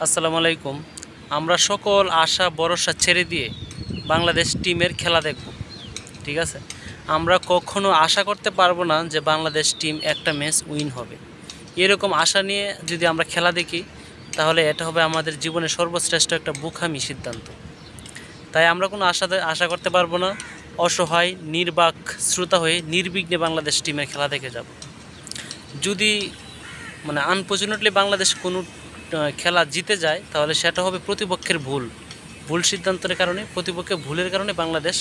আসসালামু আলাইকুম। আমরা সকল আশা ভরসা ছেড়ে দিয়ে বাংলাদেশ টিমের খেলা দেখব, ঠিক আছে। আমরা কখনো আশা করতে পারবো না যে বাংলাদেশ টিম একটা ম্যাচ উইন হবে। এরকম আশা নিয়ে যদি আমরা খেলা দেখি তাহলে এটা হবে আমাদের জীবনের সর্বশ্রেষ্ঠ একটা বোকামি সিদ্ধান্ত। তাই আমরা কোনো আশা করতে পারবো না। অসহায় নির্বাক শ্রোতা হয়ে নির্বিঘ্নে বাংলাদেশ টিমের খেলা দেখে যাব। যদি আনফর্চুনেটলি বাংলাদেশ কোনো খেলা জিতে যায় তাহলে সেটা হবে প্রতিপক্ষের ভুল সিদ্ধান্তের কারণে, প্রতিপক্ষের ভুলের কারণে বাংলাদেশ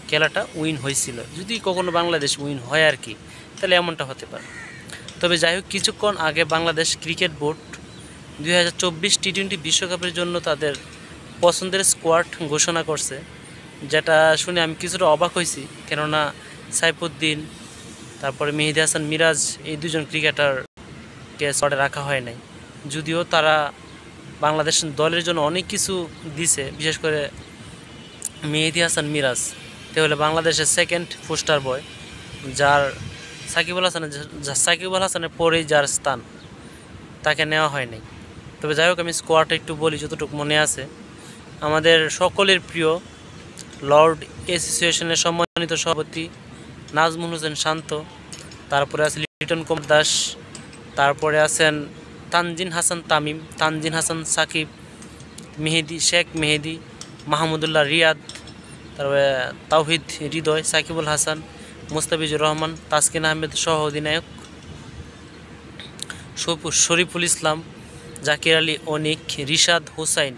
খেলাটা উইন হয়েছিল। যদি কখনো বাংলাদেশ উইন হয় আর কি, তাহলে এমনটা হতে পারে। তবে যাই হোক, কিছুক্ষণ আগে বাংলাদেশ ক্রিকেট বোর্ড 2024 টি-20 বিশ্বকাপের জন্য তাদের পছন্দের স্কোয়াড ঘোষণা করছে, যেটা শুনে আমি কিছুটা অবাক হয়েছি। কেননা সাইফুদ্দিন, তারপরে মেহেদী হাসান মিরাজ, এই দুজন ক্রিকেটারকে স্কোয়াডে রাখা হয় নাই। যদিও তারা বাংলাদেশ দলের জন্য অনেক কিছু দিছে, বিশেষ করে মেহেদী হাসান মিরাজ হলে বাংলাদেশের সেকেন্ড পোস্টার বয়, যার সাকিব আল হাসানের পরেই যার স্থান, তাকে নেওয়া হয় নাই। তবে যাই হোক, আমি স্কোয়াডটা একটু বলি যতটুকু মনে আছে। আমাদের সকলের প্রিয় লর্ড অ্যাসোসিয়েশনের সম্মানিত সভাপতি নাজমুল হোসেন শান্ত, তারপরে আছে লিটন কুমার দাস, তারপরে আছেন তানজিন হাসান তামিম, তানজিন হাসান সাকিব, শেখ মেহেদি, মাহমুদুল্লাহ রিয়াদ, তারপরে তাওহিদ হৃদয়, সাকিবুল হাসান, মুস্তাফিজুর রহমান, তাসকিন আহমেদ সহ অধিনায়ক, শরীফুল ইসলাম, জাকির আলী অনিক, রিশাদ হুসাইন,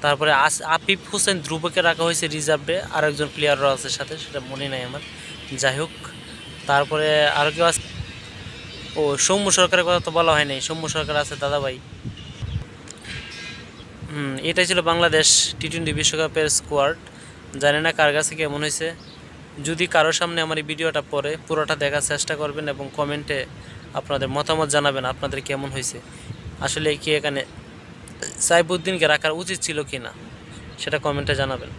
তারপরে আফিফ হোসেন ধ্রুবকে রাখা হয়েছে রিজার্ভে, আরেকজন প্লেয়ারও আছে সাথে, সেটা মনে নাই আমার। যাই হোক, তারপরে আরও কেউ আছে, সৌম্য সরকারের কথা তো বলা হয় নাই, সৌম্য সরকার আছে দাদাভাই। এটাই ছিল বাংলাদেশ টি-20 বিশ্বকাপের স্কোয়াড। জানি না কার কাছে কেমন হয়েছে। যদি কারোর সামনে আমার এই ভিডিওটা পড়ে, পুরোটা দেখার চেষ্টা করবেন এবং কমেন্টে আপনাদের মতামত জানাবেন আপনাদের কেমন হয়েছে। আসলে কি এখানে সাইফুদ্দিনকে রাখার উচিত ছিল কি না, সেটা কমেন্টে জানাবেন।